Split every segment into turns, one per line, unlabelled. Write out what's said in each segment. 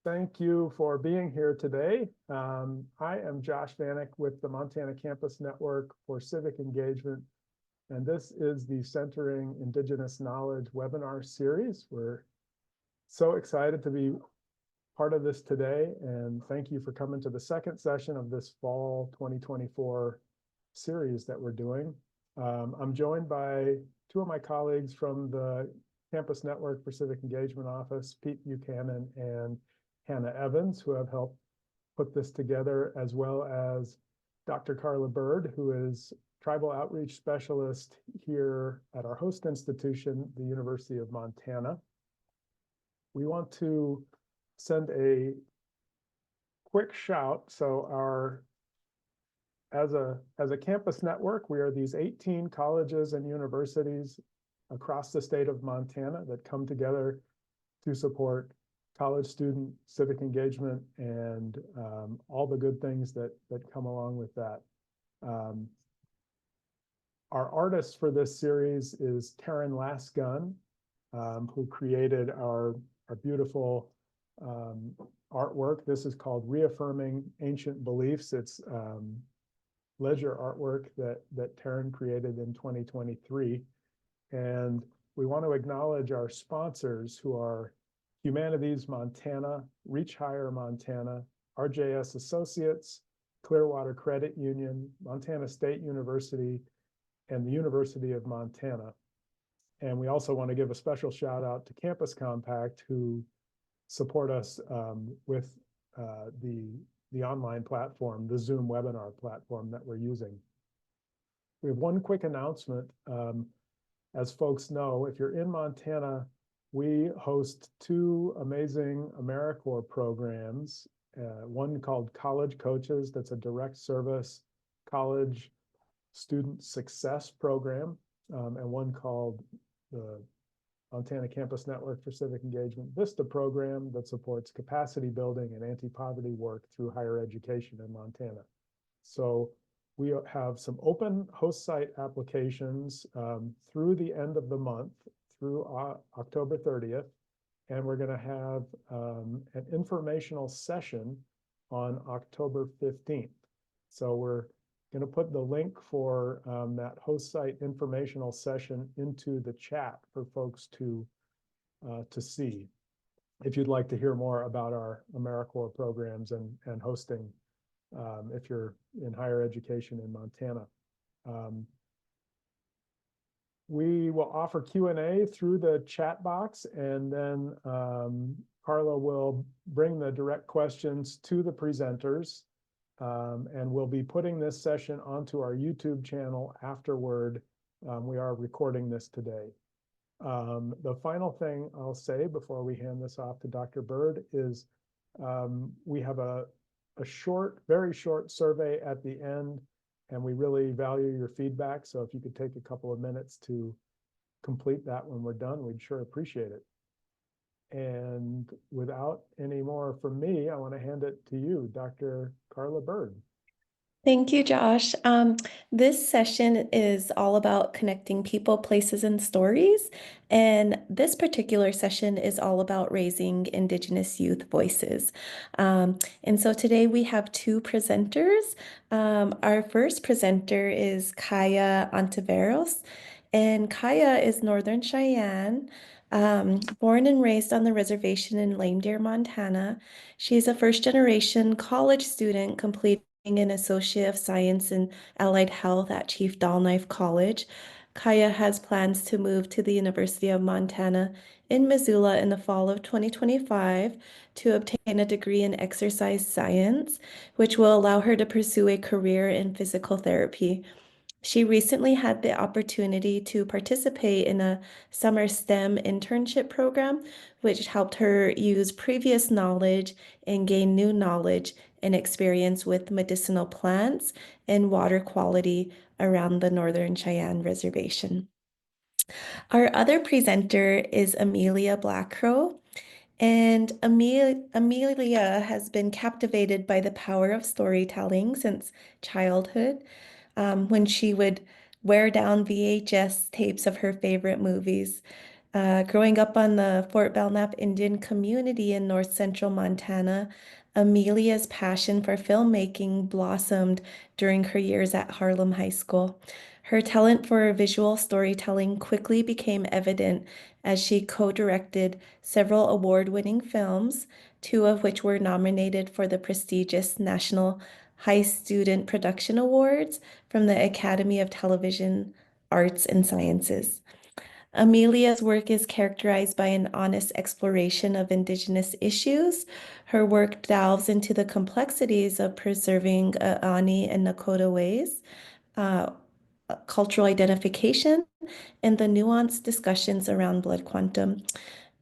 Thank you for being here today. I am Josh Vanek with the Montana Campus Network for Civic Engagement, and this is the Centering Indigenous Knowledge webinar series. We're so excited to be part of this today, and thank you for coming to the second session of this fall 2024 series that we're doing. I'm joined by two of my colleagues from the Campus Network for Civic Engagement Office, Pete Buchanan and Hannah Evans, who have helped put this together, as well as Dr. Karla Bird, who is Tribal Outreach Specialist here at our host institution, the University of Montana. We want to send a quick shout. So as a campus network, we are these 18 colleges and universities across the state of Montana that come together to support college student civic engagement and all the good things that come along with that. Our artist for this series is Taryn Lasgun, who created our beautiful artwork. This is called Reaffirming Ancient Beliefs. It's ledger artwork that Taryn created in 2023. And we want to acknowledge our sponsors, who are Humanities Montana, Reach Higher Montana, RJS Associates, Clearwater Credit Union, Montana State University, and the University of Montana. And we also want to give a special shout out to Campus Compact, who support us with the online platform, the Zoom webinar platform that we're using. We have one quick announcement. As folks know, if you're in Montana, we host two amazing AmeriCorps programs, one called College Coaches, that's a direct service college student success program, and one called the Montana Campus Network for Civic Engagement VISTA program that supports capacity building and anti-poverty work through higher education in Montana. So we have some open host site applications through the end of the month, through October 30th, and we're going to have an informational session on October 15th. So we're going to put the link for that host site informational session into the chat for folks to see, if you'd like to hear more about our AmeriCorps programs and hosting if you're in higher education in Montana. We will offer Q&A through the chat box, and then Karla will bring the direct questions to the presenters, and we'll be putting this session onto our YouTube channel afterward. We are recording this today. The final thing I'll say before we hand this off to Dr. Bird is we have a short, very short survey at the end, and we really value your feedback. So if you could take a couple of minutes to complete that when we're done, we'd sure appreciate it. And without any more from me, I want to hand it to you, Dr. Karla Bird.
Thank you, Josh. This session is all about connecting people, places, and stories. And this particular session is all about raising Indigenous youth voices. And so today we have two presenters. Our first presenter is Kiah Ontiveros. And Kiah is Northern Cheyenne, born and raised on the reservation in Lame Deer, Montana. She's a first-generation college student completing an Associate of Science in Allied Health at Chief Dull-Knife College. Kiah has plans to move to the University of Montana in Missoula in the fall of 2025 to obtain a degree in exercise science, which will allow her to pursue a career in physical therapy. She recently had the opportunity to participate in a summer STEM internship program, which helped her use previous knowledge and gain new knowledge and experience with medicinal plants and water quality around the Northern Cheyenne Reservation. Our other presenter is Amilia Blackcrow. And Amilia has been captivated by the power of storytelling since childhood, when she would wear down VHS tapes of her favorite movies. Growing up on the Fort Belknap Indian community in north central Montana, Amelia's passion for filmmaking blossomed during her years at Harlem High School. Her talent for visual storytelling quickly became evident as she co-directed several award-winning films, two of which were nominated for the prestigious National High Student Production Awards from the Academy of Television Arts and Sciences. Amelia's work is characterized by an honest exploration of Indigenous issues. Her work delves into the complexities of preserving Ani and Nakota ways, uh, cultural identification, and the nuanced discussions around blood quantum.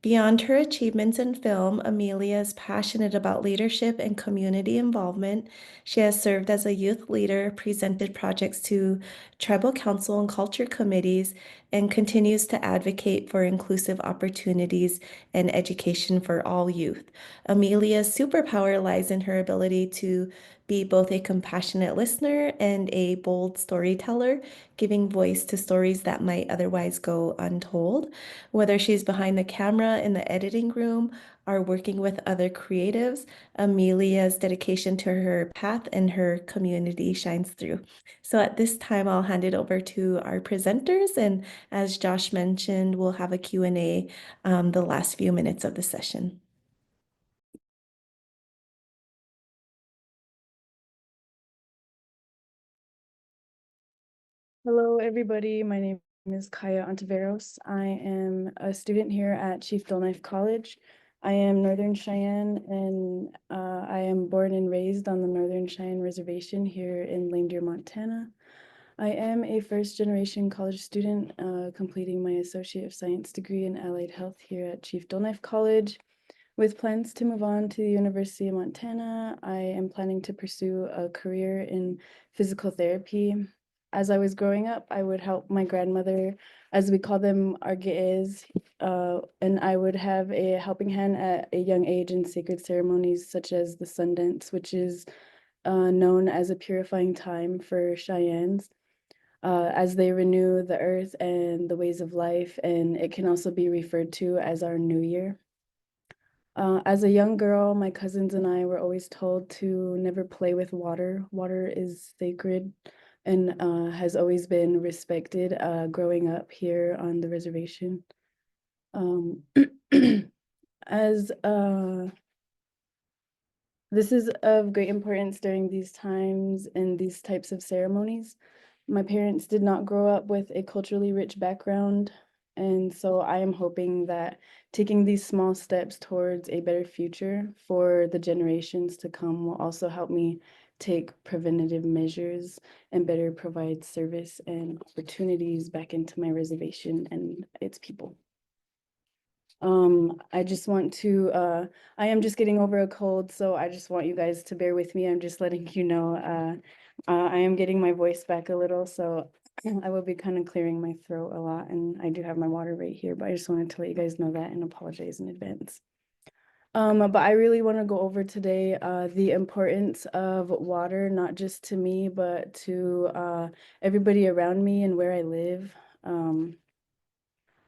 Beyond her achievements in film, Amelia is passionate about leadership and community involvement. She has served as a youth leader, presented projects to tribal council and culture committees, and continues to advocate for inclusive opportunities and education for all youth. Amelia's superpower lies in her ability to be both a compassionate listener and a bold storyteller, giving voice to stories that might otherwise go untold. Whether she's behind the camera in the editing room or working with other creatives, Amelia's dedication to her path and her community shines through. So at this time, I'll hand it over to our presenters. And as Josh mentioned, we'll have a Q&A the last few minutes of the session.
Hello, everybody. My name is Kiah Ontiveros. I am a student here at Chief Knife College. I am Northern Cheyenne, and I am born and raised on the Northern Cheyenne Reservation here in Lame Deer, Montana. I am a first-generation college student completing my Associate of Science degree in Allied Health here at Chief Knife College. With plans to move on to the University of Montana, I am planning to pursue a career in physical therapy. As I was growing up, I would help my grandmother, as we call them, argees, and I would have a helping hand at a young age in sacred ceremonies such as the sun dance, which is known as a purifying time for Cheyennes, as they renew the earth and the ways of life, and it can also be referred to as our New Year. As a young girl, my cousins and I were always told to never play with water. Water is sacred and has always been respected growing up here on the reservation. As this is of great importance during these times and these types of ceremonies. My parents did not grow up with a culturally rich background, and so I am hoping that taking these small steps towards a better future for the generations to come will also help me take preventative measures and better provide service and opportunities back into my reservation and its people. I just want to, I am just getting over a cold, so I just want you guys to bear with me. I'm just letting you know, I am getting my voice back a little, so I will be kind of clearing my throat a lot, and I do have my water right here, but I just wanted to let you guys know that and apologize in advance. But I really want to go over today the importance of water, not just to me, but to everybody around me and where I live.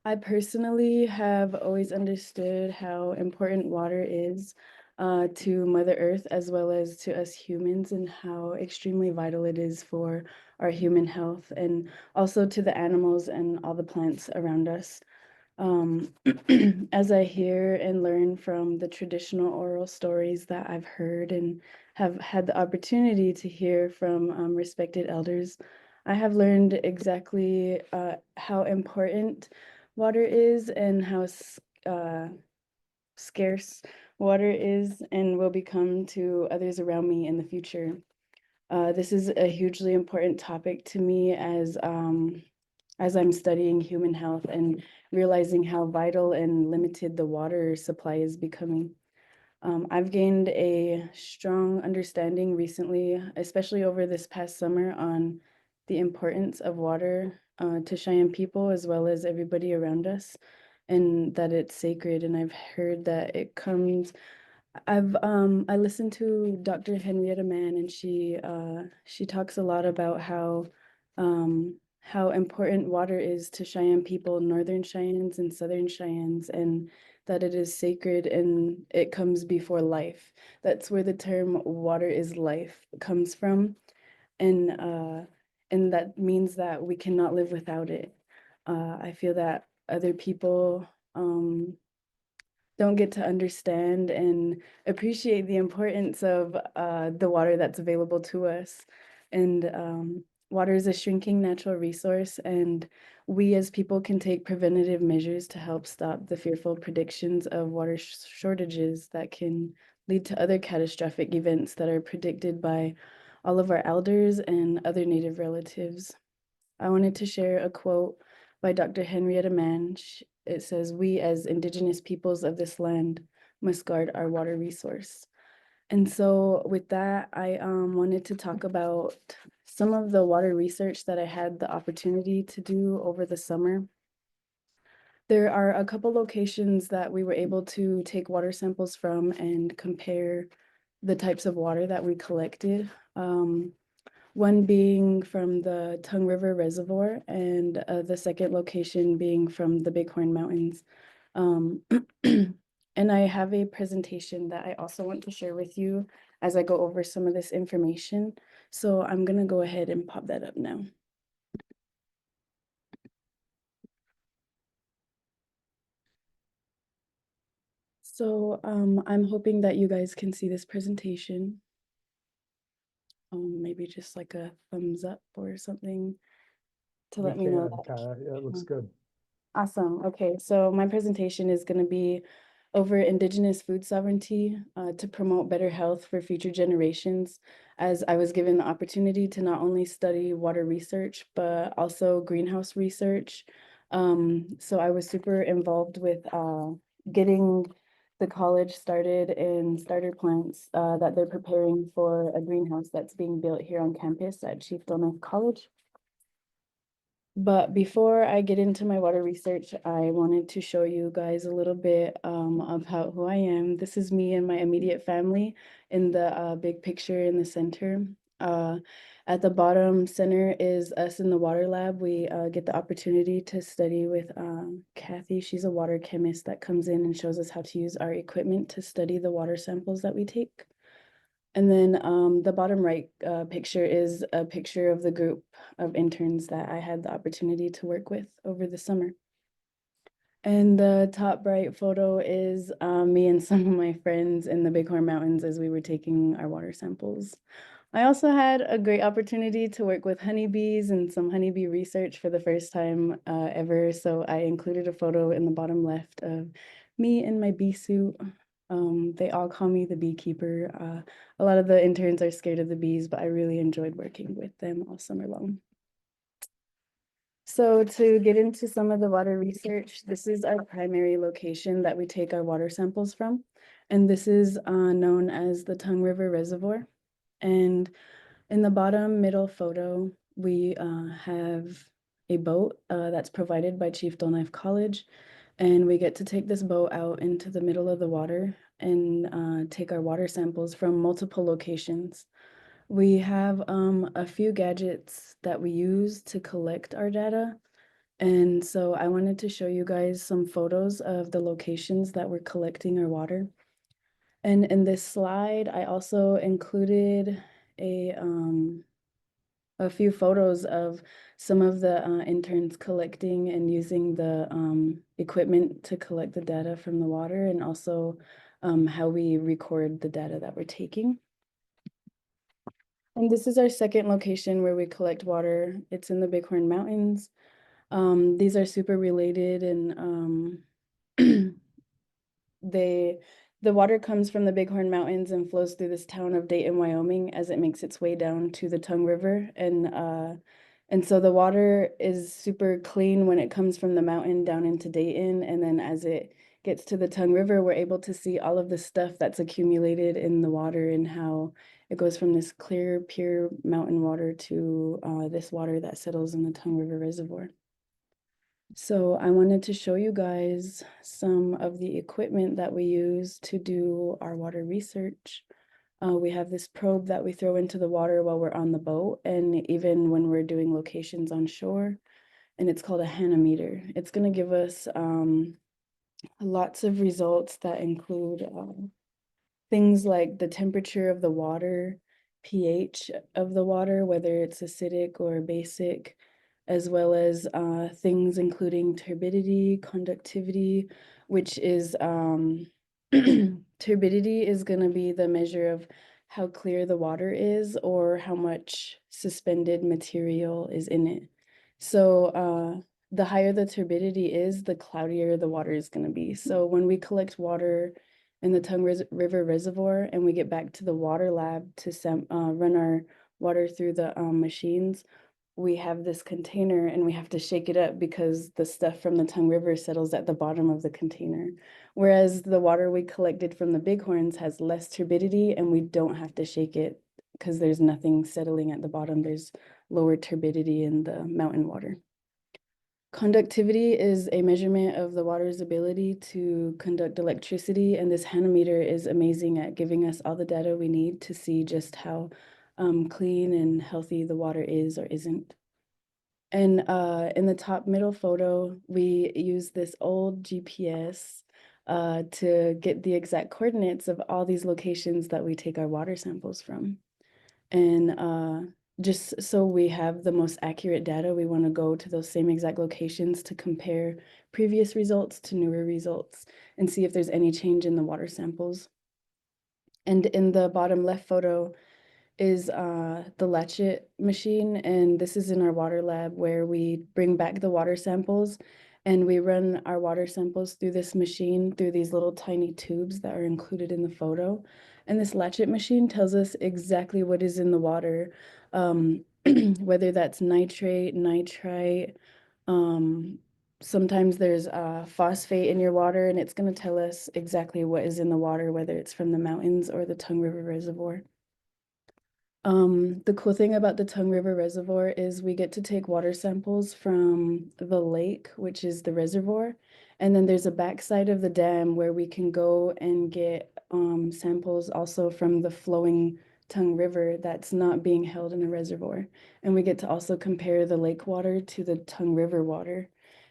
I personally have always understood how important water is to Mother Earth as well as to us humans, and how extremely vital it is for our human health and also to the animals and all the plants around us. Um, as I hear and learn from the traditional oral stories that I've heard and have had the opportunity to hear from respected elders, I have learned exactly how important water is and how scarce water is and will become to others around me in the future. This is a hugely important topic to me as I'm studying human health and realizing how vital and limited the water supply is becoming. I've gained a strong understanding recently, especially over this past summer, on the importance of water to Cheyenne people as well as everybody around us, and that it's sacred. And I've heard that it comes. I listened to Dr. Henrietta Mann, and she talks a lot about how how important water is to Cheyenne people, Northern Cheyennes and Southern Cheyennes, and that it is sacred and it comes before life. That's where the term water is life comes from. And that means that we cannot live without it. I feel that other people don't get to understand and appreciate the importance of the water that's available to us. And water is a shrinking natural resource, and we as people can take preventative measures to help stop the fearful predictions of water shortages that can lead to other catastrophic events that are predicted by all of our elders and other Native relatives. I wanted to share a quote by Dr. Henrietta Mann. It says, "We as Indigenous peoples of this land must guard our water resource." And so with that, I wanted to talk about some of the water research that I had the opportunity to do over the summer. There are a couple locations that we were able to take water samples from and compare the types of water that we collected. One being from the Tongue River Reservoir, and the second location being from the Bighorn Mountains. Um, and I have a presentation that I also want to share with you as I go over some of this information. So I'm going to go ahead and pop that up now. So I'm hoping that you guys can see this presentation. Maybe just like a thumbs up or something to let me know that.
Kiah. Yeah, it looks good.
Awesome. Okay, so my presentation is going to be over Indigenous food sovereignty to promote better health for future generations, as I was given the opportunity to not only study water research, but also greenhouse research. So I was super involved with getting the college started in starter plants that they're preparing for a greenhouse that's being built here on campus at Chief Knife College. But before I get into my water research, I wanted to show you guys a little bit of who I am. This is me and my immediate family in the big picture in the center. At the bottom center is us in the water lab. We get the opportunity to study with Kathy. She's a water chemist that comes in and shows us how to use our equipment to study the water samples that we take. And then the bottom right picture is a picture of the group of interns that I had the opportunity to work with over the summer. And the top right photo is me and some of my friends in the Bighorn Mountains as we were taking our water samples. I also had a great opportunity to work with honeybees and some honeybee research for the first time ever. So I included a photo in the bottom left of me in my bee suit. They all call me the beekeeper. A lot of the interns are scared of the bees, but I really enjoyed working with them all summer long. So to get into some of the water research, this is our primary location that we take our water samples from. And this is known as the Tongue River Reservoir. And in the bottom middle photo, we have a boat that's provided by Chief Knife College. And we get to take this boat out into the middle of the water and take our water samples from multiple locations. We have a few gadgets that we use to collect our data. And so I wanted to show you guys some photos of the locations that we're collecting our water. And in this slide, I also included a few photos of some of the interns collecting and using the equipment to collect the data from the water, and also how we record the data that we're taking. And this is our second location where we collect water. It's in the Bighorn Mountains. These are super related, and the water comes from the Bighorn Mountains and flows through this town of Dayton, Wyoming, as it makes its way down to the Tongue River. And so the water is super clean when it comes from the mountain down into Dayton. And then as it gets to the Tongue River, we're able to see all of the stuff that's accumulated in the water and how it goes from this clear, pure mountain water to this water that settles in the Tongue River Reservoir. So I wanted to show you guys some of the equipment that we use to do our water research. We have this probe that we throw into the water while we're on the boat, and even when we're doing locations on shore, and it's called a hanometer. It's going to give us lots of results that include things like the temperature of the water, pH of the water, whether it's acidic or basic, as well as things including turbidity, conductivity, which is turbidity is going to be the measure of how clear the water is or how much suspended material is in it. So the higher the turbidity is, the cloudier the water is going to be. So when we collect water in the River Reservoir and we get back to the water lab to run our water through the machines, we have this container and we have to shake it up because the stuff from the Tongue River settles at the bottom of the container. Whereas the water we collected from the Bighorns has less turbidity and we don't have to shake it because there's nothing settling at the bottom. There's lower turbidity in the mountain water. Conductivity is a measurement of the water's ability to conduct electricity, and this hanometer is amazing at giving us all the data we need to see just how clean and healthy the water is or isn't. And in the top middle photo, we use this old GPS to get the exact coordinates of all these locations that we take our water samples from. And just so we have the most accurate data, we want to go to those same exact locations to compare previous results to newer results and see if there's any change in the water samples. And in the bottom left photo is the latchet machine, and this is in our water lab where we bring back the water samples and we run our water samples through this machine through these little tiny tubes that are included in the photo. And this latchet machine tells us exactly what is in the water, whether that's nitrate, nitrite. Sometimes there's phosphate in your water, and it's going to tell us exactly what is in the water, whether it's from the mountains or the Tongue River Reservoir. The cool thing about the Tongue River Reservoir is we get to take water samples from the lake, which is the reservoir, and then there's a backside of the dam where we can go and get samples also from the flowing Tongue River that's not being held in a reservoir. And we get to also compare the lake water to the Tongue River water.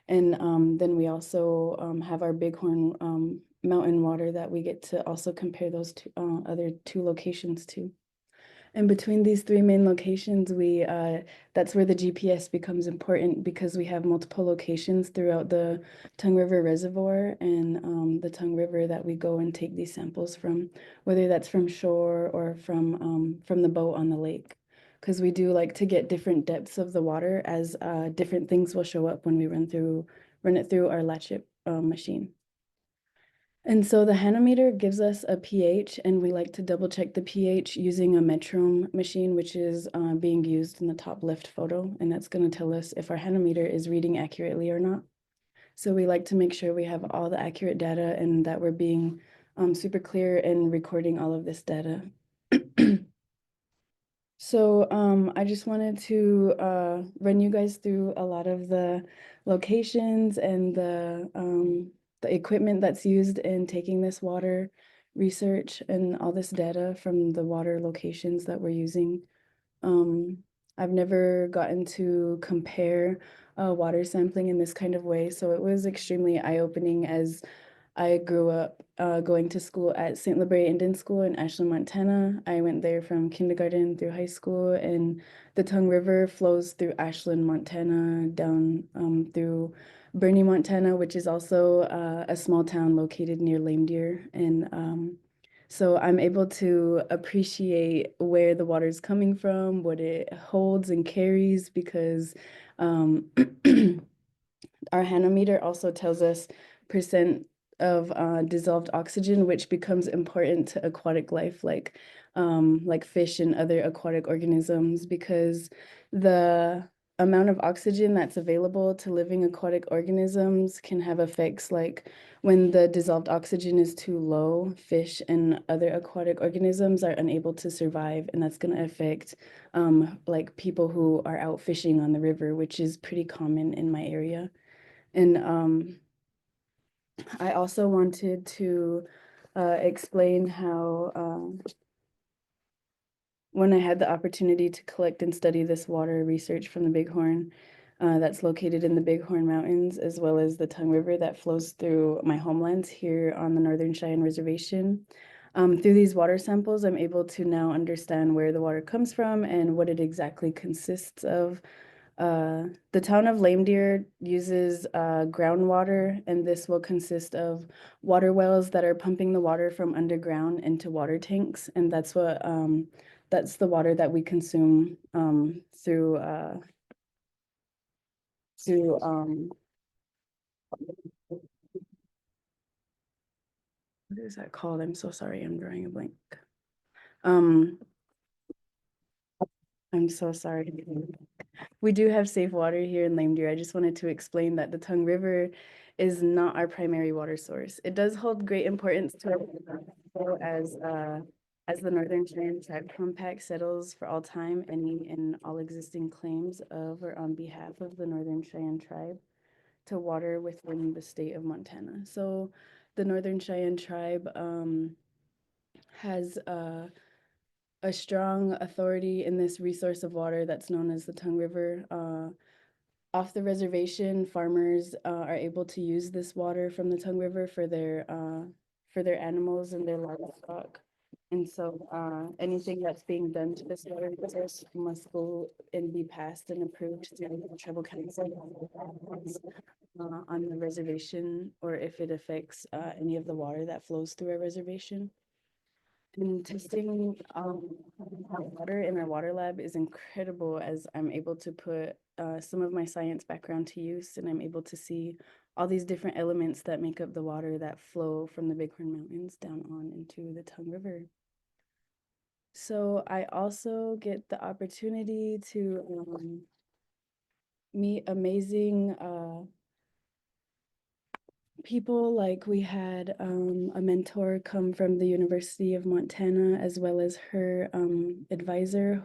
And then we also have our Bighorn mountain water that we get to also compare those two, other two locations to. And between these three main locations, that's where the GPS becomes important because we have multiple locations throughout the Tongue River Reservoir and the Tongue River that we go and take these samples from, whether that's from shore or from the boat on the lake. Because we do like to get different depths of the water as different things will show up when we run it through our latchet machine. And so the hanometer gives us a pH, and we like to double check the pH using a metronome machine, which is being used in the top left photo. And that's going to tell us if our hanometer is reading accurately or not. So we like to make sure we have all the accurate data and that we're being super clear in recording all of this data. So I just wanted to run you guys through a lot of the locations and the equipment that's used in taking this water research and all this data from the water locations that we're using. I've never gotten to compare water sampling in this kind of way, so it was extremely eye-opening as I grew up going to school at St. Libre Indian School in Ashland, Montana. I went there from kindergarten through high school, and the Tongue River flows through Ashland, Montana, down through Bernie, Montana, which is also a small town located near Lame Deer. And so I'm able to appreciate where the water is coming from, what it holds and carries, because our hanometer also tells us percent of dissolved oxygen, which becomes important to aquatic life, like fish and other aquatic organisms, because the amount of oxygen that's available to living aquatic organisms can have effects like when the dissolved oxygen is too low, fish and other aquatic organisms are unable to survive, and that's going to affect like people who are out fishing on the river, which is pretty common in my area. And I also wanted to explain how when I had the opportunity to collect and study this water research from the Bighorn, that's located in the Bighorn Mountains, as well as the Tongue River that flows through my homelands here on the Northern Cheyenne Reservation. Through these water samples, I'm able to now understand where the water comes from and what it exactly consists of. The town of Lame Deer uses groundwater, and this will consist of water wells that are pumping the water from underground into water tanks, and that's the water that we consume through what is that called? I'm so sorry, I'm drawing a blank. I'm so sorry. We do have safe water here in Lame Deer. I just wanted to explain that the Tongue River is not our primary water source. It does hold great importance to us as the Northern Cheyenne Tribe Compact settles for all time any and all existing claims of or on behalf of the Northern Cheyenne Tribe to water within the state of Montana. So the Northern Cheyenne Tribe has a strong authority in this resource of water that's known as the Tongue River. Off the reservation, farmers are able to use this water from the Tongue River for their animals and their livestock. And so anything that's being done to this water resource must go and be passed and approved through the tribal council on the reservation, or if it affects any of the water that flows through a reservation. And testing water in our water lab is incredible, as I'm able to put some of my science background to use, and I'm able to see all these different elements that make up the water that flow from the Bighorn Mountains down on into the Tongue River. So I also get the opportunity to meet amazing people. Like we had a mentor come from the University of Montana, as well as her advisor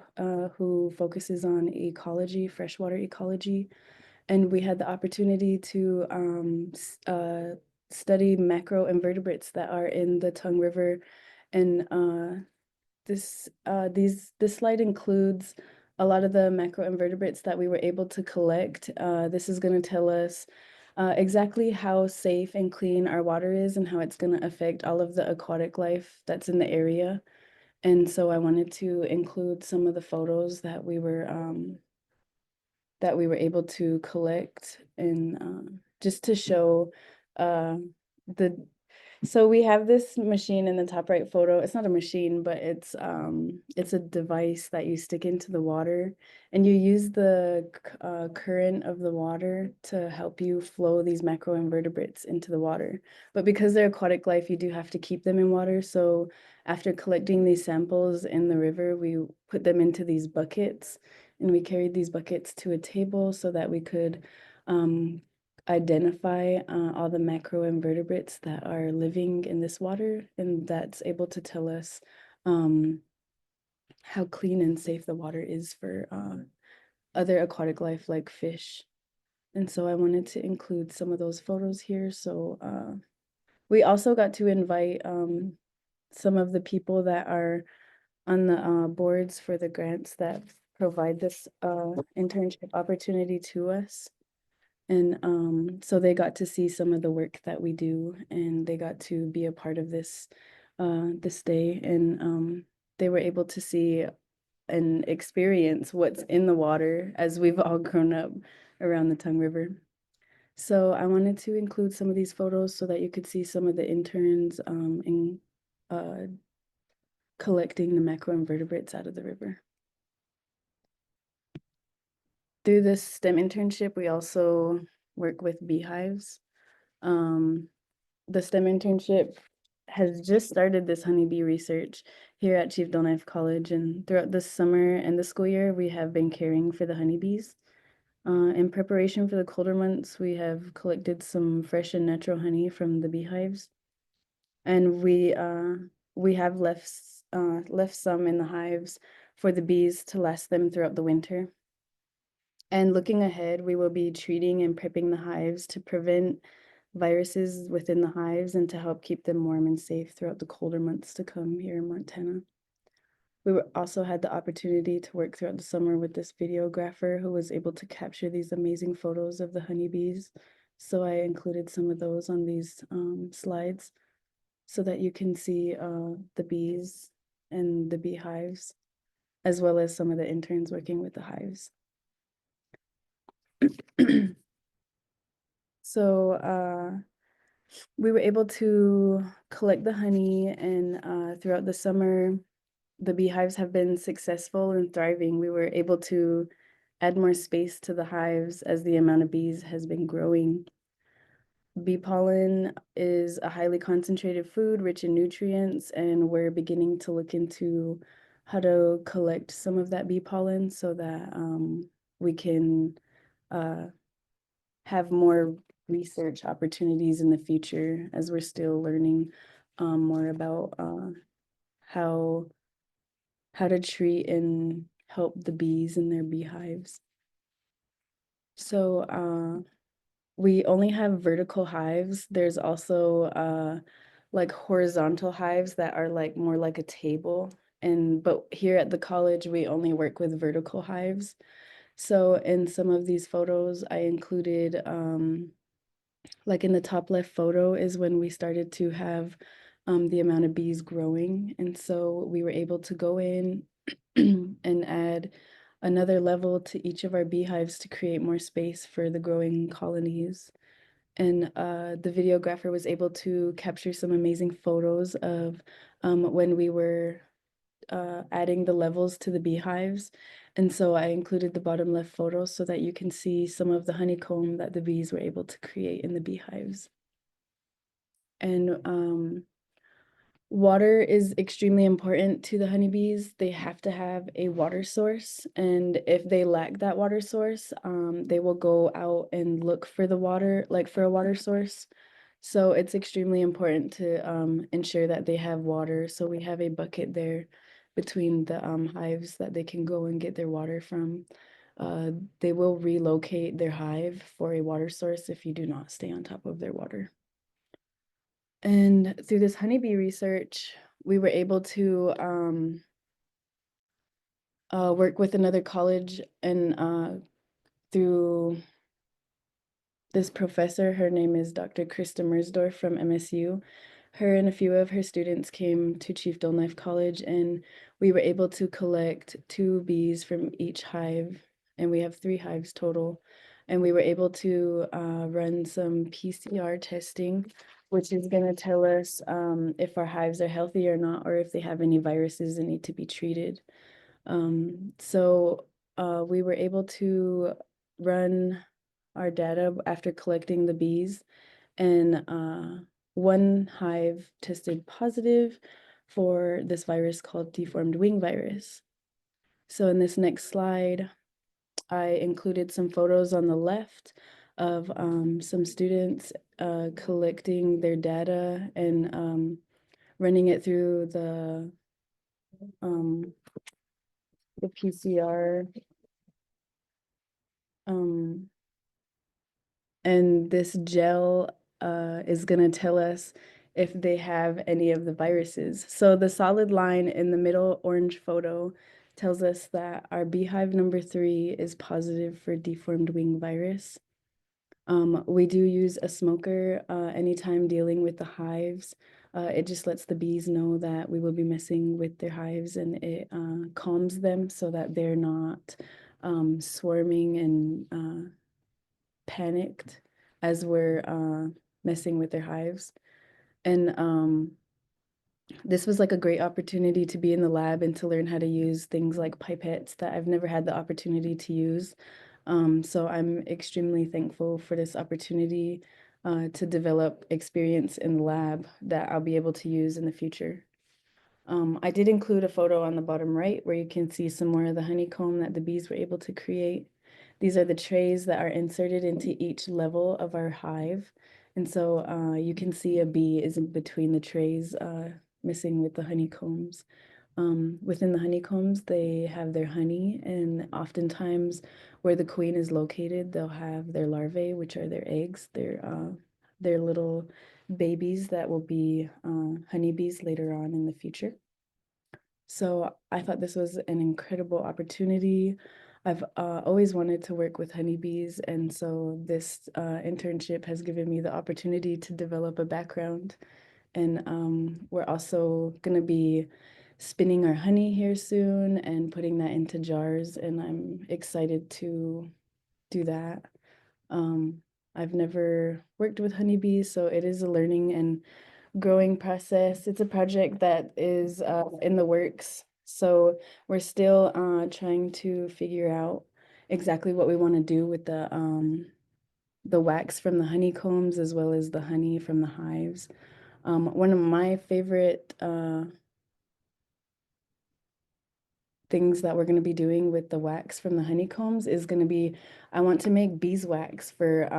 who focuses on ecology, freshwater ecology. And we had the opportunity to study macroinvertebrates that are in the Tongue River. And this slide includes a lot of the macroinvertebrates that we were able to collect. This is going to tell us exactly how safe and clean our water is and how it's going to affect all of the aquatic life that's in the area. And so I wanted to include some of the photos that we were able to collect, and just to show the so we have this machine in the top right photo. It's not a machine, but it's a device that you stick into the water, and you use the current of the water to help you flow these macroinvertebrates into the water. But because they're aquatic life, you do have to keep them in water. So after collecting these samples in the river, we put them into these buckets, and we carried these buckets to a table so that we could identify all the macroinvertebrates that are living in this water, and that's able to tell us how clean and safe the water is for other aquatic life like fish. And so I wanted to include some of those photos here. So we also got to invite some of the people that are on the boards for the grants that provide this internship opportunity to us. And so they got to see some of the work that we do, and they got to be a part of this this day, and they were able to see and experience what's in the water as we've all grown up around the Tongue River. So I wanted to include some of these photos so that you could see some of the interns in collecting the macroinvertebrates out of the river. Through this STEM internship, we also work with beehives. The STEM internship has just started this honeybee research here at Chief Knife College, and throughout the summer and the school year, we have been caring for the honeybees. In preparation for the colder months, we have collected some fresh and natural honey from the beehives, and we have left some in the hives for the bees to last them throughout the winter. And looking ahead, we will be treating and prepping the hives to prevent viruses within the hives and to help keep them warm and safe throughout the colder months to come here in Montana. also had the opportunity to work throughout the summer with this videographer who was able to capture these amazing photos of the honeybees. So I included some of those on these slides so that you can see the bees and the beehives, as well as some of the interns working with the hives. So we were able to collect the honey, and throughout the summer, the beehives have been successful and thriving. We were able to add more space to the hives as the amount of bees has been growing. Bee pollen is a highly concentrated food rich in nutrients, and we're beginning to look into how to collect some of that bee pollen so that we can have more research opportunities in the future as we're still learning more about how to treat and help the bees in their beehives. So we only have vertical hives. There's also like horizontal hives that are like more like a table. But here at the college, we only work with vertical hives. So in some of these photos, I included like in the top left photo is when we started to have the amount of bees growing. And so we were able to go in and add another level to each of our beehives to create more space for the growing colonies. And the videographer was able to capture some amazing photos of when we were adding the levels to the beehives. And so I included the bottom left photo so that you can see some of the honeycomb that the bees were able to create in the beehives. And water is extremely important to the honeybees. They have to have a water source, and if they lack that water source, they will go out and look for the water, like for a water source. So it's extremely important to ensure that they have water. So we have a bucket there between the hives that they can go and get their water from. They will relocate their hive for a water source if you do not stay on top of their water. And through this honeybee research, we were able to work with another college, and through this professor, her name is Dr. Krista Mersdorf from MSU. Her and a few of her students came to Chief Dullknife College, and we were able to collect 2 bees from each hive, and we have 3 hives total. And we were able to run some PCR testing, which is going to tell us if our hives are healthy or not, or if they have any viruses that need to be treated. So we were able to run our data after collecting the bees, and one hive tested positive for this virus called deformed wing virus. So in this next slide, I included some photos on the left of some students collecting their data and running it through the PCR. And this gel is going to tell us if they have any of the viruses. So the solid line in the middle orange photo tells us that our beehive number 3 is positive for deformed wing virus. We do use a smoker anytime dealing with the hives. It just lets the bees know that we will be messing with their hives, and it calms them so that they're not swarming and panicked as we're messing with their hives. And this was like a great opportunity to be in the lab and to learn how to use things like pipettes that I've never had the opportunity to use. So I'm extremely thankful for this opportunity to develop experience in the lab that I'll be able to use in the future. I did include a photo on the bottom right where you can see some more of the honeycomb that the bees were able to create. These are the trays that are inserted into each level of our hive. And so you can see a bee is in between the trays missing with the honeycombs. Within the honeycombs, they have their honey, and oftentimes where the queen is located, they'll have their larvae, which are their eggs. They're little babies that will be honeybees later on in the future. So I thought this was an incredible opportunity. I've always wanted to work with honeybees, and so this internship has given me the opportunity to develop a background. And we're also going to be spinning our honey here soon and putting that into jars, and I'm excited to do that. I've never worked with honeybees, so it is a learning and growing process. It's a project that is in the works. So we're still trying to figure out exactly what we want to do with the wax from the honeycombs as well as the honey from the hives. One of my favorite things that we're going to be doing with the wax from the honeycombs is going to be, I want to make beeswax for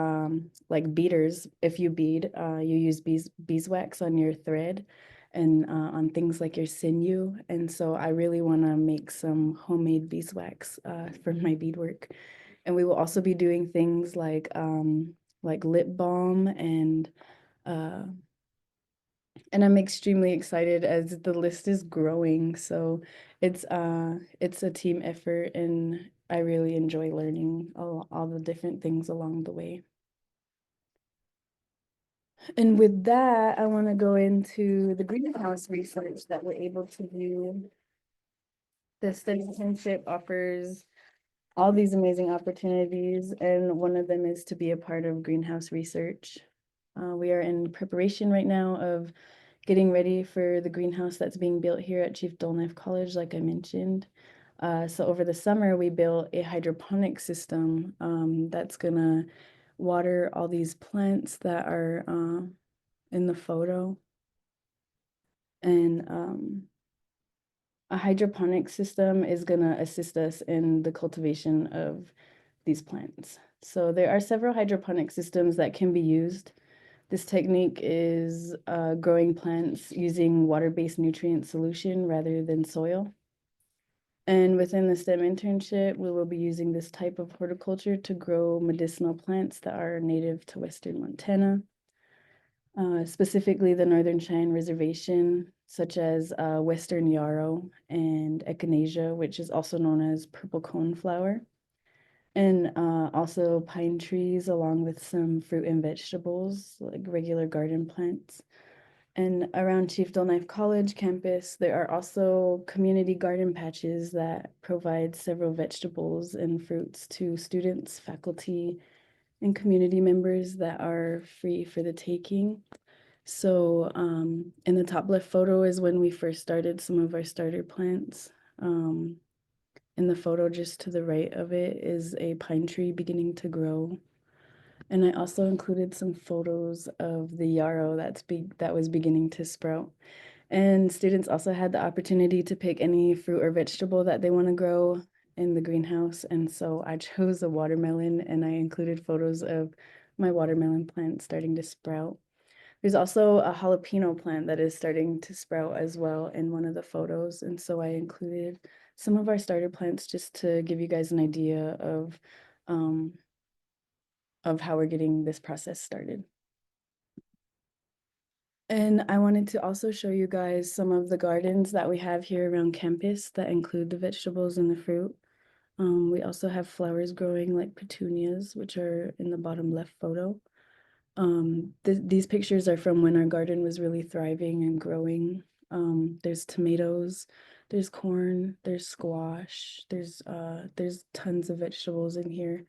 like beaders. If you bead, you use beeswax on your thread and on things like your sinew. And so I really want to make some homemade beeswax for my beadwork. And we will also be doing things like lip balm uh, and I'm extremely excited as the list is growing. So it's a team effort, and I really enjoy learning all the different things along the way. And with that, I want to go into the greenhouse research that we're able to do. This internship offers all these amazing opportunities, and one of them is to be a part of greenhouse research. We are in preparation right now of getting ready for the greenhouse that's being built here at Chief Dolknife College, like I mentioned. So over the summer, we built a hydroponic system that's gonna water all these plants that are in the photo. And a hydroponic system is gonna assist us in the cultivation of these plants. So there are several hydroponic systems that can be used. This technique is growing plants using water-based nutrient solution rather than soil. And within the STEM internship, we will be using this type of horticulture to grow medicinal plants that are native to Western Montana, specifically the Northern Cheyenne Reservation, such as Western yarrow and echinacea, which is also known as purple coneflower, and also pine trees along with some fruit and vegetables, like regular garden plants. And around Chief Dolknife College campus, there are also community garden patches that provide several vegetables and fruits to students, faculty, and community members that are free for the taking. So in the top left photo is when we first started some of our starter plants. In the photo just to the right of it is a pine tree beginning to grow. And I also included some photos of the yarrow that was beginning to sprout. And students also had the opportunity to pick any fruit or vegetable that they want to grow in the greenhouse. And so I chose a watermelon, and I included photos of my watermelon plant starting to sprout. There's also a jalapeno plant that is starting to sprout as well in one of the photos. And so I included some of our starter plants just to give you guys an idea of how we're getting this process started. And I wanted to also show you guys some of the gardens that we have here around campus that include the vegetables and the fruit. We also have flowers growing like petunias, which are in the bottom left photo. These pictures are from when our garden was really thriving and growing. There's tomatoes, there's corn, there's squash, there's tons of vegetables in here.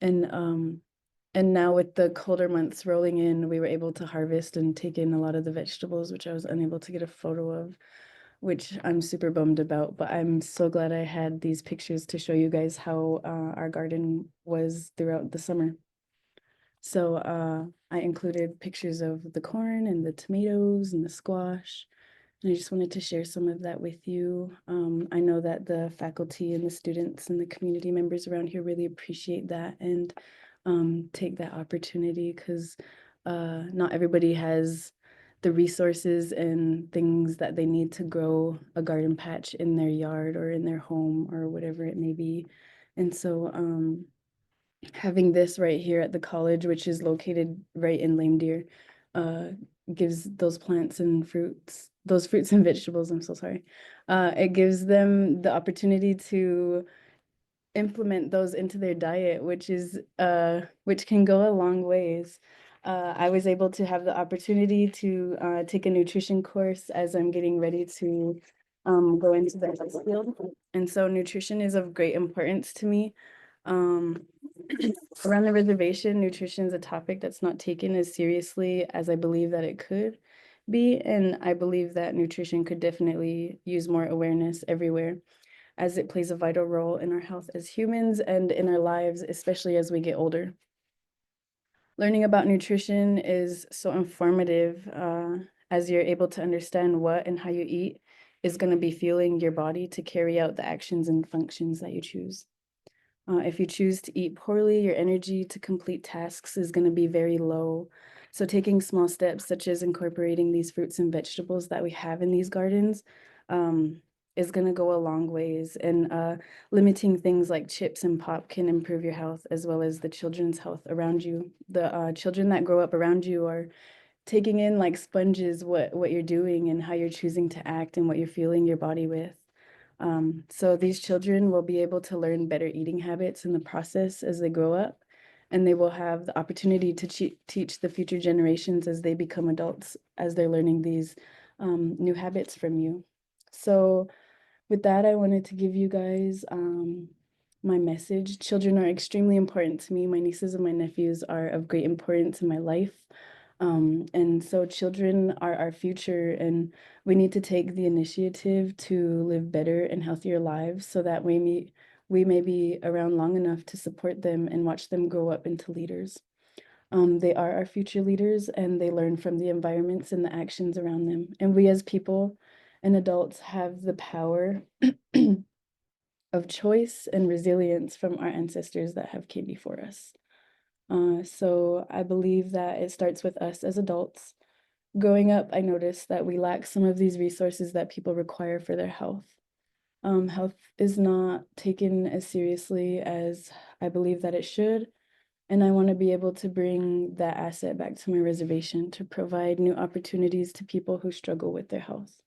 And now with the colder months rolling in, we were able to harvest and take in a lot of the vegetables, which I was unable to get a photo of, which I'm super bummed about. But I'm so glad I had these pictures to show you guys how our garden was throughout the summer. So I included pictures of the corn and the tomatoes and the squash. And I just wanted to share some of that with you. I know that the faculty and the students and the community members around here really appreciate that and take that opportunity, because not everybody has the resources and things that they need to grow a garden patch in their yard or in their home or whatever it may be. And so having this right here at the college, which is located right in Lame Deer, gives those plants and fruits those fruits and vegetables, I'm so sorry. It gives them the opportunity to implement those into their diet, which can go a long ways. I was able to have the opportunity to take a nutrition course as I'm getting ready to go into the health field. And so nutrition is of great importance to me. Around the reservation, nutrition is a topic that's not taken as seriously as I believe that it could be. And I believe that nutrition could definitely use more awareness everywhere, as it plays a vital role in our health as humans and in our lives, especially as we get older. Learning about nutrition is so informative, as you're able to understand what and how you eat is going to be fueling your body to carry out the actions and functions that you choose. If you choose to eat poorly, your energy to complete tasks is going to be very low. So taking small steps, such as incorporating these fruits and vegetables that we have in these gardens, is going to go a long ways. And limiting things like chips and pop can improve your health, as well as the children's health around you. The children that grow up around you are taking in like sponges what you're doing and how you're choosing to act and what you're fueling your body with. So these children will be able to learn better eating habits in the process as they grow up, and they will have the opportunity to teach the future generations as they become adults, as they're learning these new habits from you. So with that, I wanted to give you guys my message. Children are extremely important to me. My nieces and my nephews are of great importance in my life. And so children are our future, and we need to take the initiative to live better and healthier lives so that we may be around long enough to support them and watch them grow up into leaders. They are our future leaders, and they learn from the environments and the actions around them. And we as people and adults have the power of choice and resilience from our ancestors that have came before us. So I believe that it starts with us as adults. Growing up, I noticed that we lack some of these resources that people require for their health. Health is not taken as seriously as I believe that it should, and I want to be able to bring that asset back to my reservation to provide new opportunities to people who struggle with their health.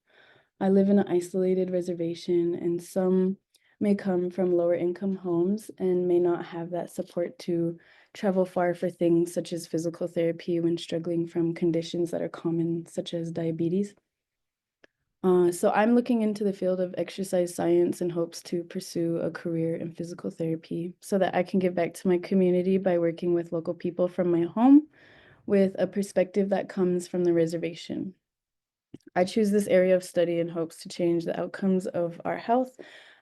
I live in an isolated reservation, and some may come from lower income homes and may not have that support to travel far for things such as physical therapy when struggling from conditions that are common, such as diabetes. So I'm looking into the field of exercise science in hopes to pursue a career in physical therapy so that I can give back to my community by working with local people from my home with a perspective that comes from the reservation. I choose this area of study in hopes to change the outcomes of our health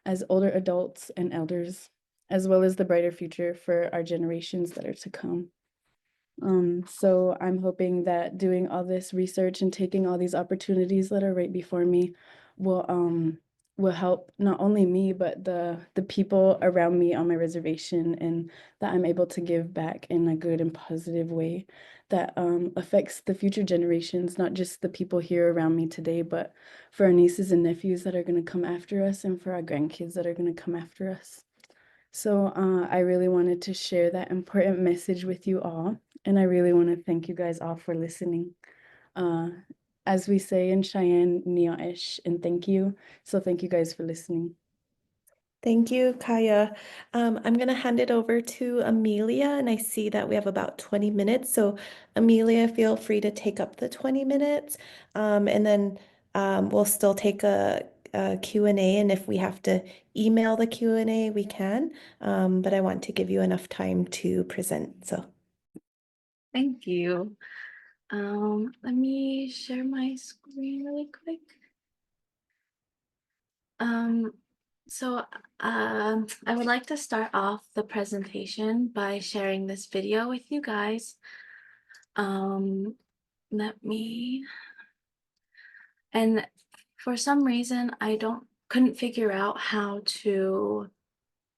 as older adults and elders, as well as the brighter future for our generations that are to come. So I'm hoping that doing all this research and taking all these opportunities that are right before me will help not only me, but the people around me on my reservation, and that I'm able to give back in a good and positive way that affects the future generations, not just the people here around me today, but for our nieces and nephews that are going to come after us, and for our grandkids that are going to come after us. So I really wanted to share that important message with you all. And I really want to thank you guys all for listening. As we say in Cheyenne, Niaish, and thank you. So thank you guys for listening.
Thank you, Kiah. I'm going to hand it over to Amelia, and I see that we have about 20 minutes. So Amelia, feel free to take up the 20 minutes, and then we'll still take a Q&A, and if we have to email the Q&A, we can. But I want to give you enough time to present. So
Thank you. Let me share my screen really quick. I would like to start off the presentation by sharing this video with you guys. And for some reason, couldn't figure out how to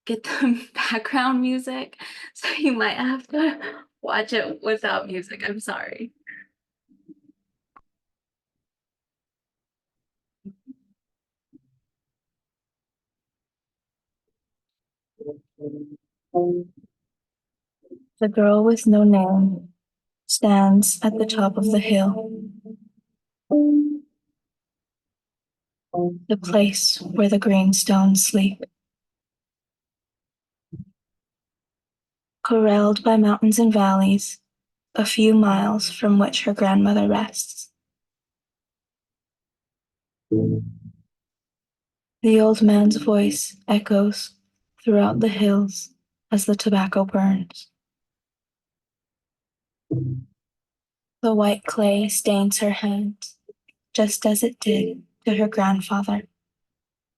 get the background music, so you might have to watch it without music. I'm sorry. The girl with no name stands at the top of the hill. the place where the greenstones sleep. Corralled by mountains and valleys, a few miles from which her grandmother rests. The old man's voice echoes throughout the hills as the tobacco burns. The white clay stains her hands, just as it did to her grandfather,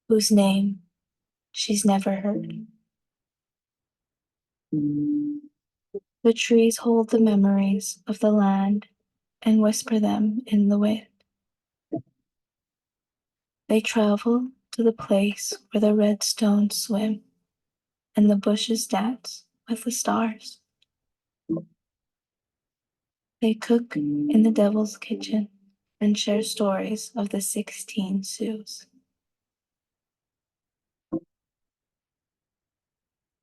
whose name she's never heard. The trees hold the memories of the land and whisper them in the wind. They travel to the place where the red stones swim and the bushes dance with the stars. They cook in the devil's kitchen and share stories of the 16 Sioux.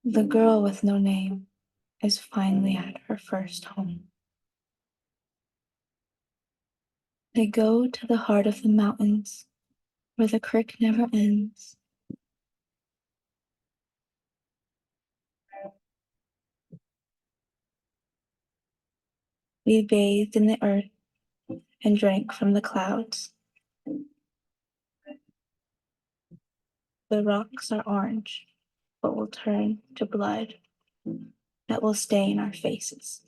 The girl with no name is finally at her first home. They go to the heart of the mountains where the creek never ends. We bathed in the earth and drank from the clouds. The rocks are orange, but will turn to blood that will stain our faces.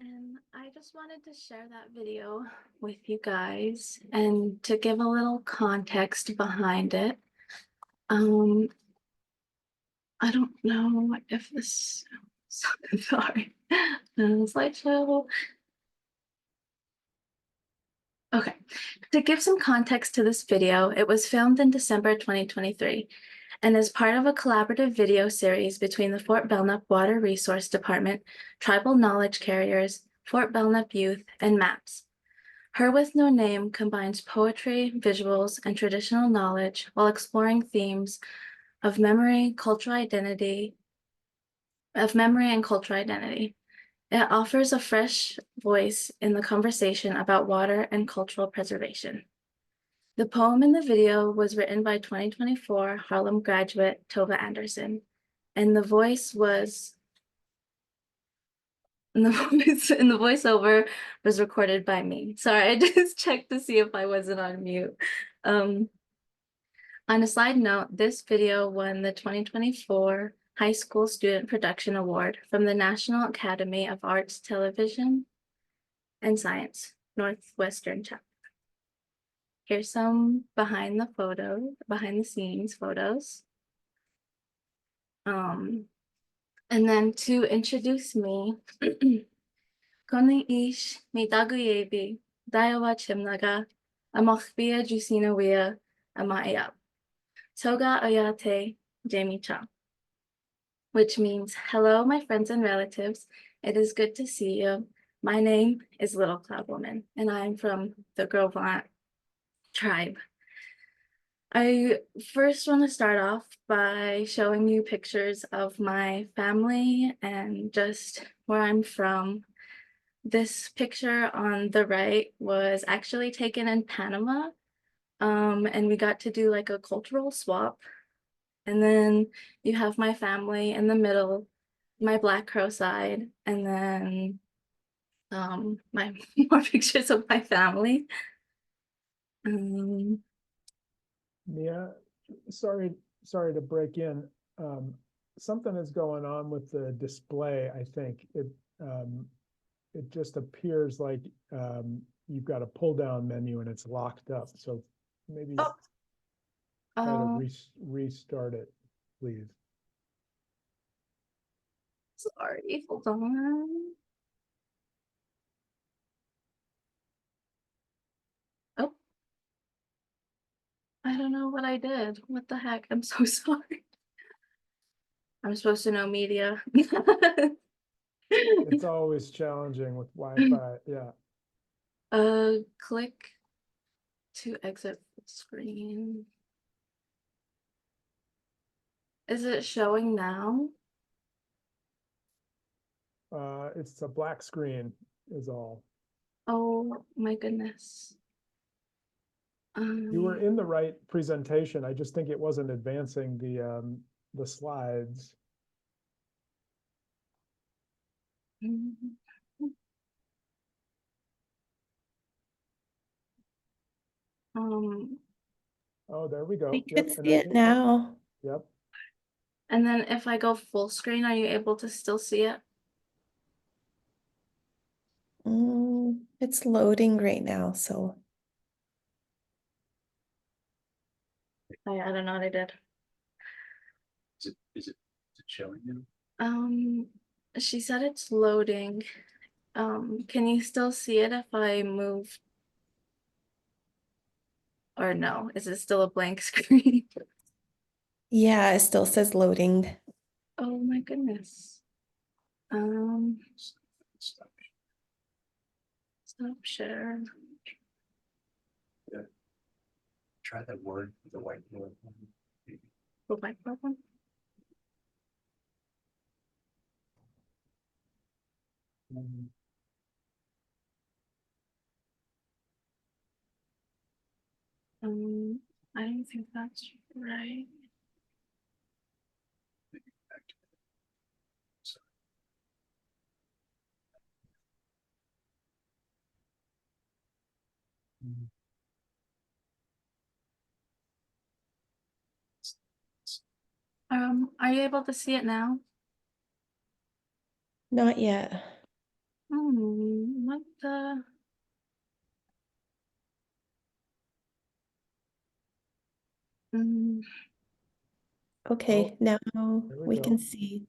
And I just wanted to share that video with you guys and to give a little context behind it. I don't know if this, sorry, slideshow. Okay, to give some context to this video, it was filmed in December 2023 and is part of a collaborative video series between the Fort Belknap Water Resource Department, Tribal Knowledge Carriers, Fort Belknap Youth, and MAPS. Her With No Name combines poetry, visuals, and traditional knowledge while exploring themes of memory, cultural identity, and cultural identity. It offers a fresh voice in the conversation about water and cultural preservation. The poem in the video was written by 2024 Harlem graduate Tova Anderson, and the voiceover was recorded by me. Sorry, I just checked to see if I wasn't on mute. On a side note, this video won the 2024 High School Student Production Award from the National Academy of Arts, Television, and Science, Northwestern Chapter. Here's some behind the scenes photos. And then to introduce me, Koni ish mitaguyebi, dayawa chimnaga, Amakbiya jusina wiya, Amilia. Toga oyate Jamie Cha, which means, hello, my friends and relatives. It is good to see you. My name is Little Cloud Woman, and I'm from the Gros Ventre tribe. I first want to start off by showing you pictures of my family and just where I'm from. This picture on the right was actually taken in Panama, and we got to do like a cultural swap. And then you have my family in the middle, my Blackcrow side, and then my more pictures of my family.
Yeah, sorry to break in. Something is going on with the display, I think. It just appears like you've got a pull-down menu and it's locked up. So maybe try to restart it, please.
Sorry, hold on. Oh, I don't know what I did. What the heck? I'm so sorry. I'm supposed to know media.
It's always challenging with Wi-Fi, yeah.
Click to exit screen. Is it showing now?
It's a black screen is all.
Oh my goodness.
You were in the right presentation. I just think it wasn't advancing the slides.
Um,
Oh, there we go.
We
Yep,
could
and
see
then
it now.
Yep.
and then if I go full screen, are you able to still see it?
It's loading right now, so
I don't know what I did.
Is it showing now?
She said it's loading. Can you still see it if I move? Or no, is it still a blank screen?
yeah, it still says loading.
Oh my goodness.
Stop.
Stop share.
Try that word, the white word.
Go back that one. I don't think that's right. Are you able to see it now?
Not yet.
What the?
Okay, now
there we
we can
go.
see.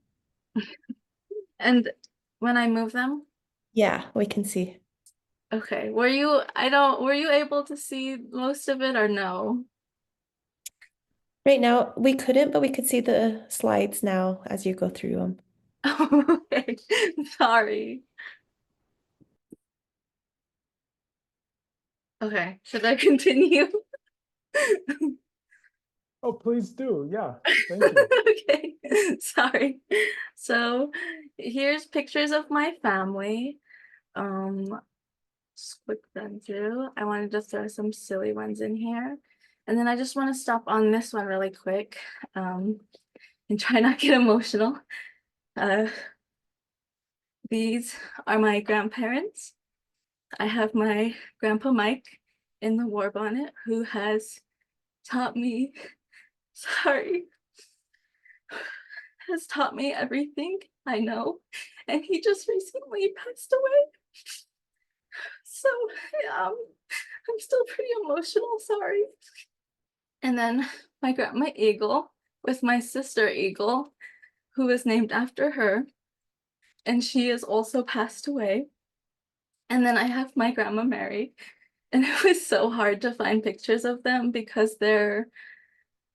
And when I move them?
Yeah, we can see.
Okay, were you able to see most of it or no?
Right now, we couldn't, but we could see the slides now as you go through them.
Okay, sorry. Okay, should I continue?
Oh, please do. Yeah, thank you.
Okay, sorry. So here's pictures of my family. Just quick run through. I wanted to throw some silly ones in here. And then I just want to stop on this one really quick, and try not get emotional. These are my grandparents. I have my grandpa Mike in the war bonnet who has taught me, sorry, has taught me everything I know. And he just recently passed away. So I'm still pretty emotional, sorry. And then my grandma Eagle with my sister Eagle, who is named after her, and she has also passed away. And then I have my grandma Mary, and it was so hard to find pictures of them because they're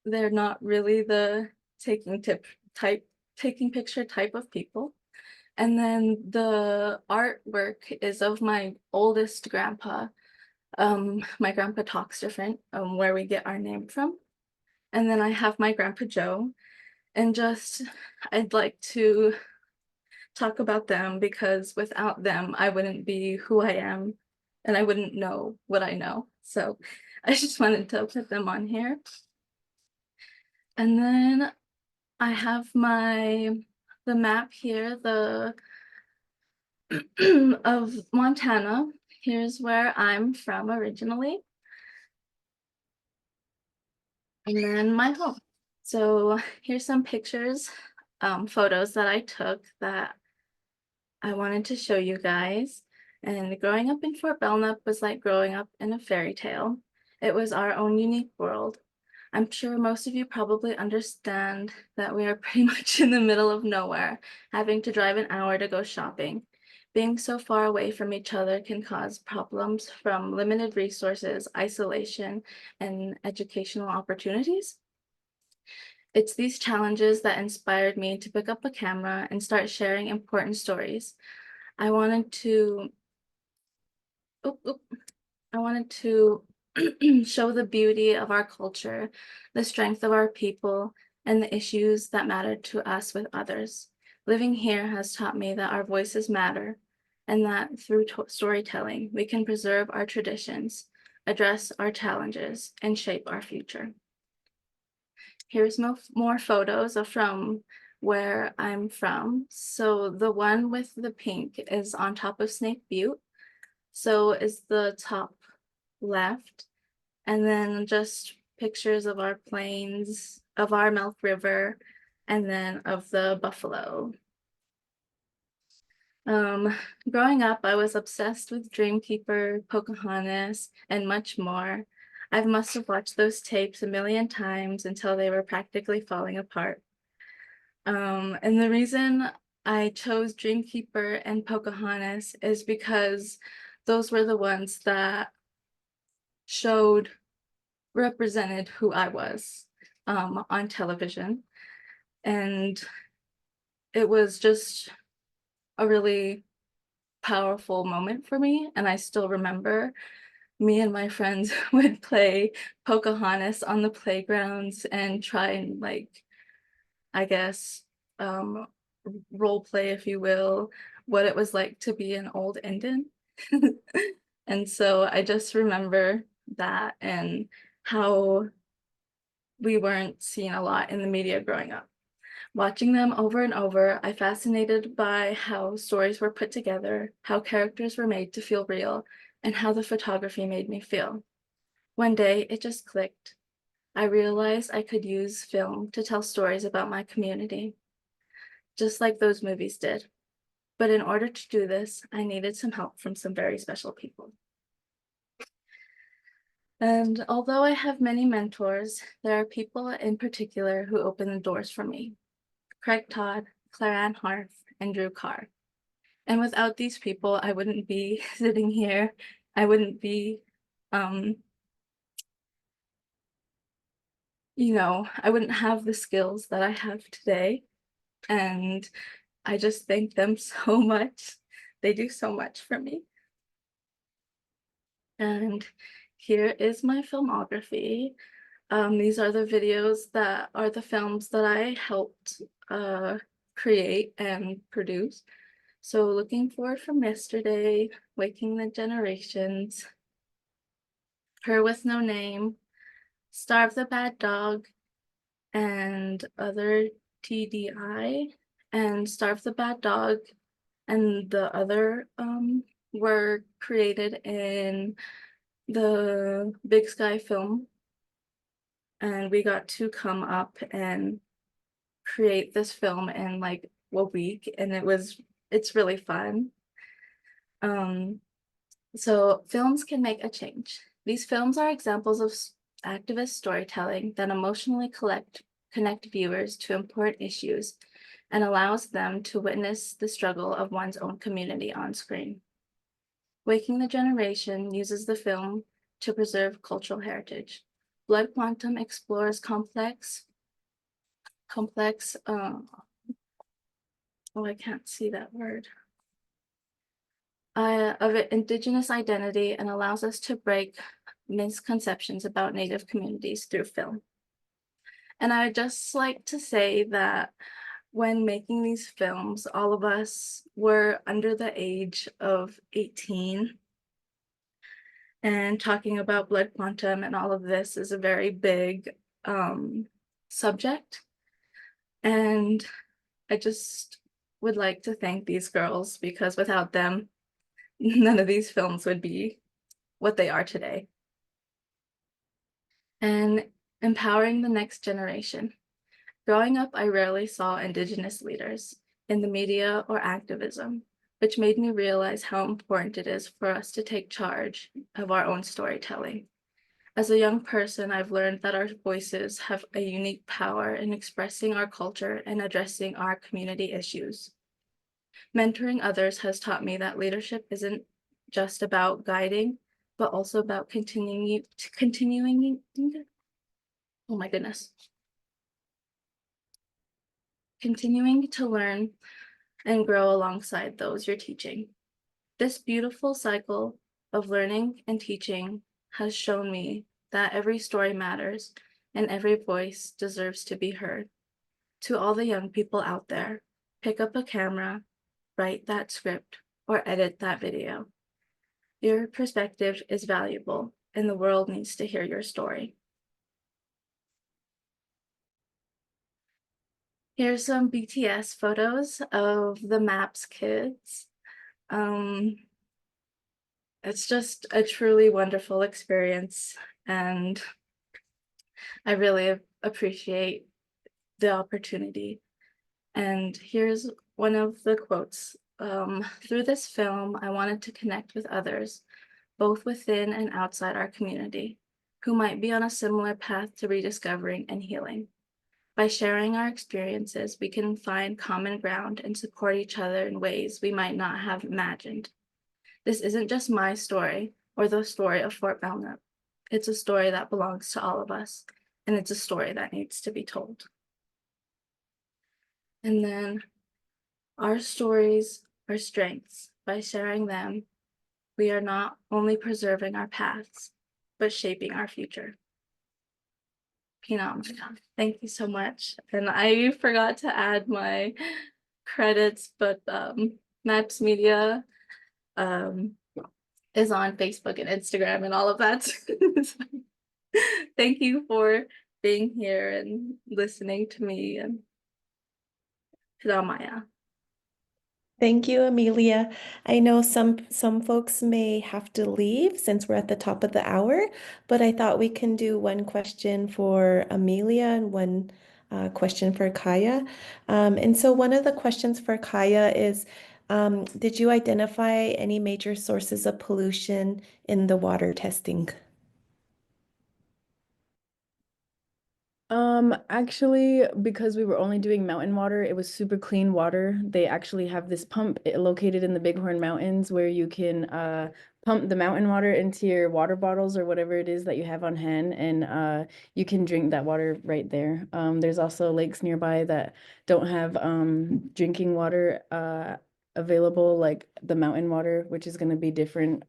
not really the taking picture type of people. And then the artwork is of my oldest grandpa. My grandpa talks different, where we get our name from. And then I have my grandpa Joe, and just I'd like to talk about them because without them, I wouldn't be who I am and I wouldn't know what I know. So I just wanted to put them on here. And then I have the map here, of Montana. Here's where I'm from originally. And then my home. So here's some pictures, photos that I took that I wanted to show you guys. And growing up in Fort Belknap was like growing up in a fairy tale. It was our own unique world. I'm sure most of you probably understand that we are pretty much in the middle of nowhere, having to drive an hour to go shopping. Being so far away from each other can cause problems from limited resources, isolation, and educational opportunities. It's these challenges that inspired me to pick up a camera and start sharing important stories. I wanted to show the beauty of our culture, the strength of our people, and the issues that matter to us with others. Living here has taught me that our voices matter, and that through storytelling, we can preserve our traditions, address our challenges, and shape our future. Here's more photos from where I'm from. So the one with the pink is on top of Snake Butte. So is the top left. And then just pictures of our plains, of our Milk River, and then of the buffalo. Growing up, I was obsessed with Dreamkeeper, Pocahontas, and much more. I must have watched those tapes a million times until they were practically falling apart. And the reason I chose Dreamkeeper and Pocahontas is because those were the ones that represented who I was on television. And it was just a really powerful moment for me. And I still remember me and my friends would play Pocahontas on the playgrounds and try and, like, I guess, role play, if you will, what it was like to be an old Indian. And so I just remember that and how we weren't seen a lot in the media growing up. Watching them over and over, I'm fascinated by how stories were put together, how characters were made to feel real, and how the photography made me feel. One day, it just clicked. I realized I could use film to tell stories about my community, just like those movies did. But in order to do this, I needed some help from some very special people. And although I have many mentors, there are people in particular who open the doors for me. Craig Todd, Claire Ann Harf, and Drew Carr. And without these people, I wouldn't be sitting here. I wouldn't be, I wouldn't have the skills that I have today. And I just thank them so much. They do so much for me. And here is my filmography. These are the videos that are the films that I helped create and produce. So Looking Forward from Yesterday, Waking the Generations, Her With No Name, Starve the Bad Dog, and Other TDI, and Starve the Bad Dog and the other were created in the Big Sky film. And we got to come up and create this film in like a week, and it's really fun. So films can make a change. These films are examples of activist storytelling that emotionally connect viewers to important issues and allows them to witness the struggle of one's own community on screen. Waking the Generation uses the film to preserve cultural heritage. Blood Quantum explores complex, I can't see that word, of Indigenous identity and allows us to break misconceptions about Native communities through film. And I would just like to say that when making these films, all of us were under the age of 18. And talking about blood quantum and all of this is a very big subject. And I just would like to thank these girls, because without them, none of these films would be what they are today. And empowering the next generation. Growing up, I rarely saw Indigenous leaders in the media or activism, which made me realize how important it is for us to take charge of our own storytelling. As a young person, I've learned that our voices have a unique power in expressing our culture and addressing our community issues. Mentoring others has taught me that leadership isn't just about guiding, but also about continuing, oh my goodness, continuing to learn and grow alongside those you're teaching. This beautiful cycle of learning and teaching has shown me that every story matters and every voice deserves to be heard. To all the young people out there, pick up a camera, write that script, or edit that video. Your perspective is valuable, and the world needs to hear your story. Here's some BTS photos of the MAPS kids. It's just a truly wonderful experience, and I really appreciate the opportunity. And here's one of the quotes. Through this film, I wanted to connect with others, both within and outside our community, who might be on a similar path to rediscovering and healing. By sharing our experiences, we can find common ground and support each other in ways we might not have imagined. This isn't just my story or the story of Fort Belknap. It's a story that belongs to all of us, and it's a story that needs to be told. And then our stories are strengths. By sharing them, we are not only preserving our paths, but shaping our future. Pina, thank you so much. And I forgot to add my credits, but Maps Media is on Facebook and Instagram and all of that. Thank you for being here and listening to me, and Maya.
Thank you, Amelia. I know some folks may have to leave since we're at the top of the hour, but I thought we can do one question for Amelia and one question for Kiah. And so one of the questions for Kiah is, did you identify any major sources of pollution in the water testing?
Actually, because we were only doing mountain water, it was super clean water. They actually have this pump located in the Bighorn Mountains where you can pump the mountain water into your water bottles or whatever it is that you have on hand, and you can drink that water right there. There's also lakes nearby that don't have drinking water available, like the mountain water, which is going to be different.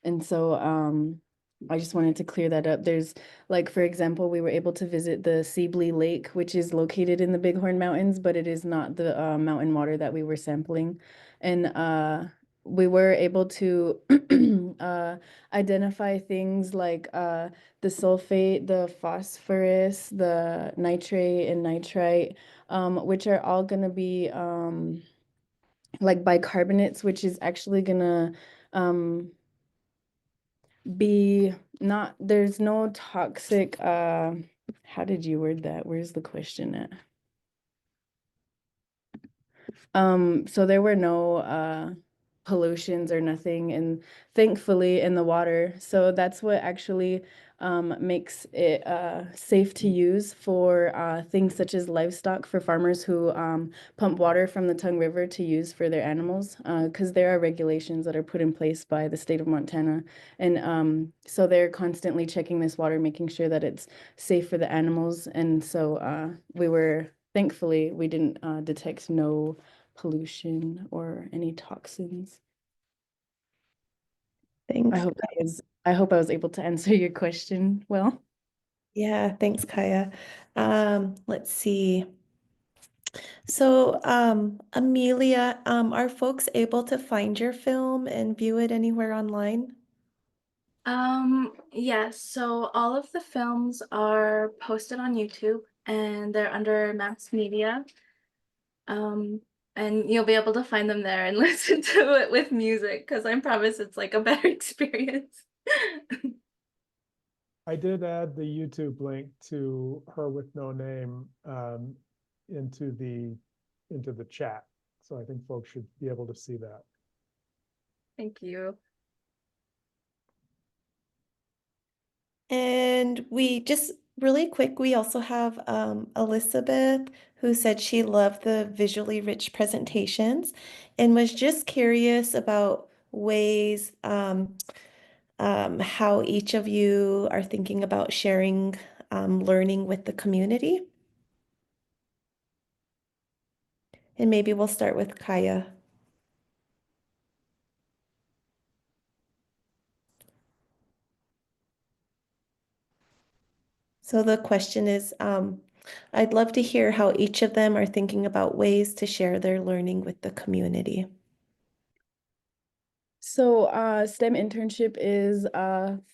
And so I just wanted to clear that up. There's, like, for example, we were able to visit the Sibley Lake, which is located in the Bighorn Mountains, but it is not the mountain water that we were sampling. And we were able to identify things like the sulfate, the phosphorus, the nitrate and nitrite, which are all going to be like bicarbonates, which is actually going to be not, there's no toxic, how did you word that? Where's the question at? So there were no pollutions or nothing, and thankfully in the water. So that's what actually makes it safe to use for things such as livestock, for farmers who pump water from the Tongue River to use for their animals, because there are regulations that are put in place by the state of Montana. And so they're constantly checking this water, making sure that it's safe for the animals. And so thankfully, we didn't detect no pollution or any toxins.
Thanks.
I hope I was able to answer your question well.
Yeah, thanks, Kiah. Let's see. So, Amelia, are folks able to find your film and view it anywhere online?
Yes, so all of the films are posted on YouTube and they're under Maps Media. And you'll be able to find them there and listen to it with music, because I promise it's like a better experience.
I did add the YouTube link to Her With No Name into the chat. So I think folks should be able to see that.
Thank you.
And we just Really quick, we also have Elizabeth, who said she loved the visually rich presentations and was just curious about ways how each of you are thinking about sharing learning with the community. And maybe we'll start with Kiah. So the question is, I'd love to hear how each of them are thinking about ways to share their learning with the community.
So STEM internship is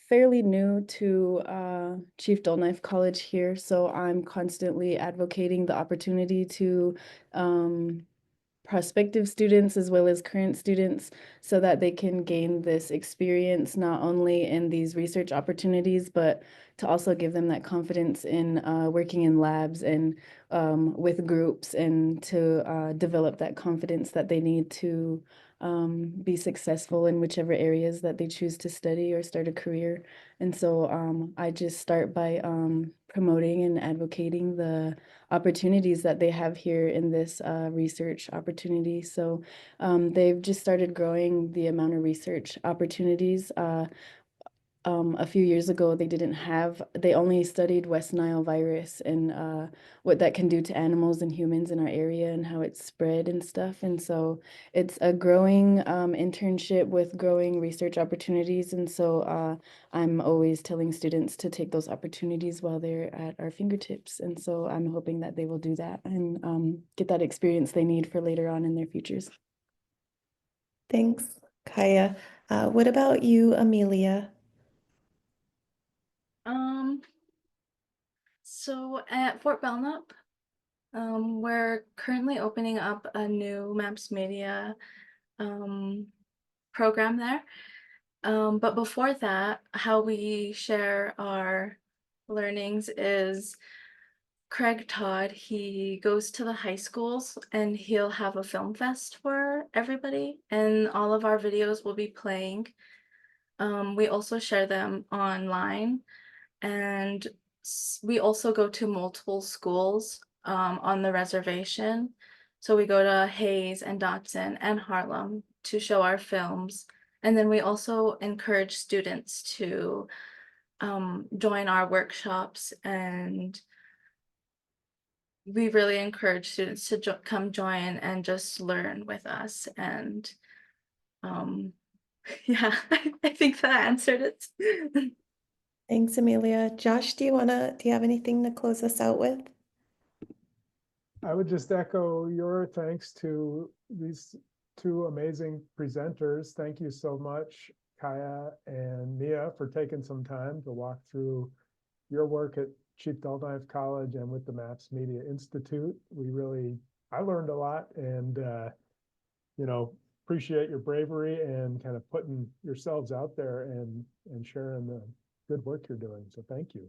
fairly new to Chief Dull College here. So I'm constantly advocating the opportunity to prospective students as well as current students so that they can gain this experience not only in these research opportunities, but to also give them that confidence in working in labs and with groups and to develop that confidence that they need to be successful in whichever areas that they choose to study or start a career. And so I just start by promoting and advocating the opportunities that they have here in this research opportunity. So they've just started growing the amount of research opportunities. A few years ago, they only studied West Nile virus and what that can do to animals and humans in our area and how it's spread and stuff. And so it's a growing internship with growing research opportunities. And so I'm always telling students to take those opportunities while they're at our fingertips. And so I'm hoping that they will do that and get that experience they need for later on in their futures.
Thanks, Kiah. What about you, Amelia?
So at Fort Belknap, we're currently opening up a new Maps Media program there. But before that, how we share our learnings is Craig Todd, he goes to the high schools and he'll have a film fest for everybody, and all of our videos will be playing. We also share them online, and we also go to multiple schools on the reservation. So we go to Hayes and Dotson and Harlem to show our films. And then we also encourage students to join our workshops, and we really encourage students to come join and just learn with us. And yeah, I think that answered it.
Thanks, Amelia. Josh, do you have anything to close us out with?
I would just echo your thanks to these two amazing presenters. Thank you so much, Kiah and Mia, for taking some time to walk through your work at Chief Dull College and with the Maps Media Institute. I learned a lot, and appreciate your bravery and kind of putting yourselves out there and sharing the good work you're doing. So thank you.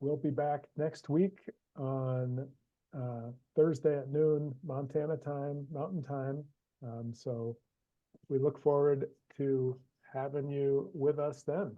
We'll be back next week on Thursday at noon, Montana time, Mountain Time. So we look forward to having you with us then.